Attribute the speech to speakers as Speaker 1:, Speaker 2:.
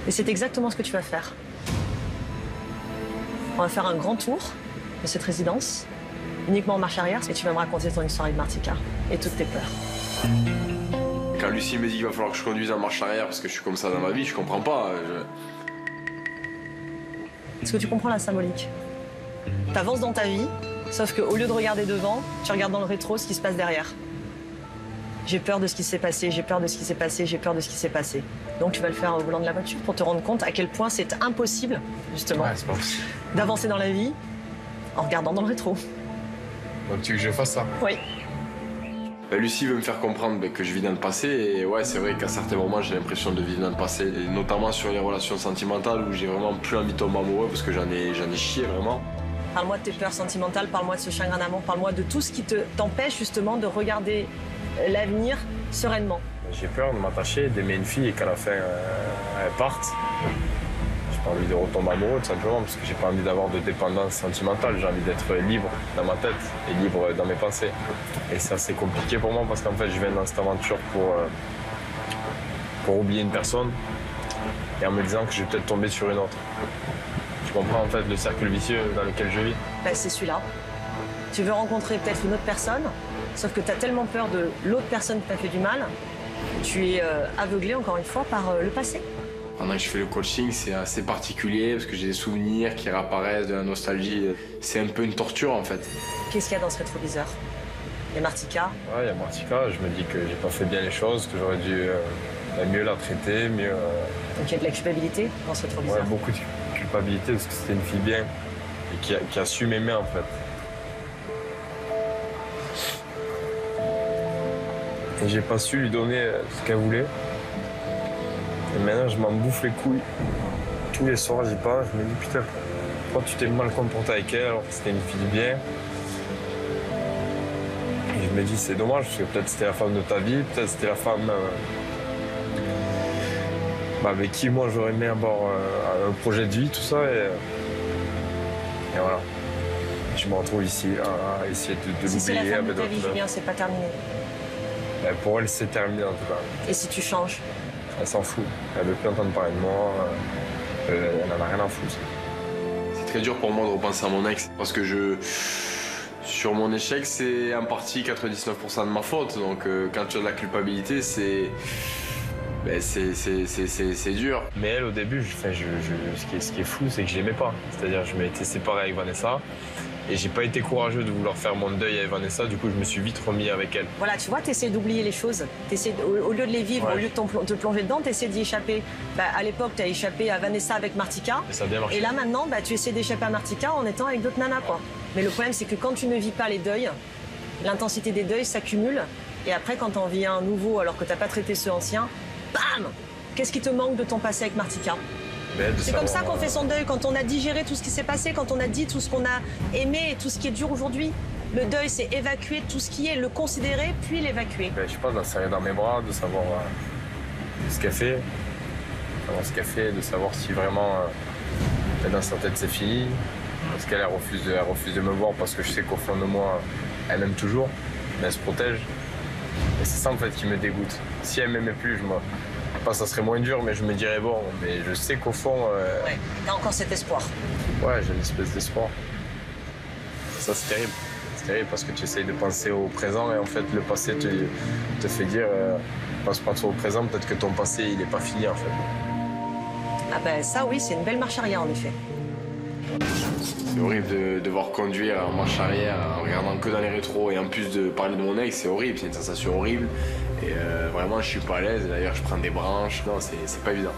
Speaker 1: Et c'est exactement ce que tu vas faire. On va faire un grand tour de cette résidence, uniquement en marche arrière, et tu vas me raconter ton histoire avec Martika et toutes tes peurs.
Speaker 2: Quand Lucie me dit qu'il va falloir que je conduise en marche arrière parce que je suis comme ça dans ma vie, je comprends pas.
Speaker 1: Est-ce que tu comprends la symbolique? Tu avances dans ta vie, sauf qu'au lieu de regarder devant, tu regardes dans le rétro ce qui se passe derrière. J'ai peur de ce qui s'est passé, j'ai peur de ce qui s'est passé, j'ai peur de ce qui s'est passé. Donc tu vas le faire au volant de la voiture pour te rendre compte à quel point c'est impossible, justement, d'avancer dans la vie en regardant dans le rétro.
Speaker 3: Donc tu veux que je fasse ça?
Speaker 1: Oui.
Speaker 2: Lucie veut me faire comprendre que je vis dans le passé et ouais, c'est vrai qu'à certains moments j'ai l'impression de vivre dans le passé, et notamment sur les relations sentimentales où j'ai vraiment plus envie de tomber amoureux parce que j'en ai chié vraiment.
Speaker 1: Parle-moi de tes peurs sentimentales, parle-moi de ce chagrin d'amour, parle-moi de tout ce qui t'empêche justement de regarder l'avenir sereinement.
Speaker 3: J'ai peur de m'attacher, d'aimer une fille et qu'à la fin elle parte. J'ai pas envie de retomber amoureux tout simplement parce que j'ai pas envie d'avoir de dépendance sentimentale. J'ai envie d'être libre dans ma tête et libre dans mes pensées. Et ça c'est compliqué pour moi parce qu'en fait je viens dans cette aventure pour oublier une personne et en me disant que je vais peut-être tomber sur une autre. Tu comprends en fait le cercle vicieux dans lequel je vis?
Speaker 1: Ben, c'est celui-là. Tu veux rencontrer peut-être une autre personne, sauf que tu as tellement peur de l'autre personne qui t'a fait du mal, tu es aveuglé encore une fois par le passé.
Speaker 2: Pendant que je fais le coaching, c'est assez particulier parce que j'ai des souvenirs qui réapparaissent, de la nostalgie. C'est un peu une torture en fait.
Speaker 1: Qu'est-ce qu'il y a dans ce rétroviseur? Il y a Martika.
Speaker 3: Ouais, il y a Martika. Je me dis que j'ai pas fait bien les choses, que j'aurais dû mieux la traiter, mieux...
Speaker 1: Donc il y a de la culpabilité dans ce rétroviseur.
Speaker 3: Ouais, beaucoup de culpabilité parce que c'était une fille bien et qui a su m'aimer en fait. Et j'ai pas su lui donner ce qu'elle voulait. Et maintenant, je m'en bouffe les couilles. Tous les soirs, j'y pense, je me dis putain, pourquoi tu t'es mal comporté avec elle alors que c'était une fille bien? Et je me dis c'est dommage parce que peut-être c'était la femme de ta vie, peut-être c'était la femme avec qui moi j'aurais aimé avoir un projet de vie, tout ça. Et voilà. Je me retrouve ici à essayer de l'oublier.
Speaker 1: Si c'est la femme de ta vie, Julien, c'est pas terminé.
Speaker 3: Ben, pour elle, c'est terminé en tout cas.
Speaker 1: Et si tu changes?
Speaker 3: Elle s'en fout. Elle veut plus entendre parler de moi. Elle n'en a rien à foutre.
Speaker 2: C'est très dur pour moi de repenser à mon ex parce que sur mon échec, c'est en partie 99% de ma faute. Donc quand tu as de la culpabilité, c'est dur.
Speaker 3: Mais elle, au début, ce qui est fou, c'est que je l'aimais pas. C'est-à-dire, je m'étais séparé avec Vanessa et j'ai pas été courageux de vouloir faire mon deuil avec Vanessa. Du coup, je me suis vite remis avec elle.
Speaker 1: Voilà, tu vois, tu essaies d'oublier les choses. Au lieu de les vivre,
Speaker 3: ouais.
Speaker 1: Au lieu de te plonger dedans, tu essaies d'y échapper. Bah, à l'époque, tu as échappé à Vanessa avec Martika.
Speaker 3: Et ça a bien marché.
Speaker 1: Et là, maintenant, bah, tu essaies d'échapper à Martika en étant avec d'autres nanas, quoi. Mais le problème, c'est que quand tu ne vis pas les deuils, l'intensité des deuils s'accumule. Et après, quand tu en vis un nouveau alors que tu n'as pas traité ceux anciens, bam! Qu'est-ce qui te manque de ton passé avec Martika? C'est comme ça qu'on fait son deuil, quand on a digéré tout ce qui s'est passé, quand on a dit tout ce qu'on a aimé et tout ce qui est dur aujourd'hui. Le deuil, c'est évacuer tout ce qui est, le considérer, puis l'évacuer.
Speaker 3: Je sais pas, de la serrer dans mes bras, de savoir ce qu'elle fait, de savoir si vraiment dans sa tête c'est fini. Parce qu'elle refuse de me voir parce que je sais qu'au fond de moi, elle m'aime toujours, mais elle se protège. Et c'est ça en fait qui me dégoûte. Si elle m'aimait plus, ça serait moins dur, mais je me dirais bon, mais je sais qu'au fond...
Speaker 1: Ouais, t'as encore cet espoir.
Speaker 3: Ouais, j'ai une espèce d'espoir. Ça, c'est terrible. C'est terrible parce que tu essayes de penser au présent et en fait, le passé te fait dire pense pas trop au présent, peut-être que ton passé, il est pas fini en fait.
Speaker 1: Ah ben ça, oui, c'est une belle marche arrière en effet.
Speaker 2: C'est horrible de devoir conduire en marche arrière en regardant que dans les rétros et en plus de parler de mon ex, c'est horrible, c'est une sensation horrible. Et vraiment, je suis pas à l'aise. D'ailleurs, je prends des branches. Non, c'est pas évident.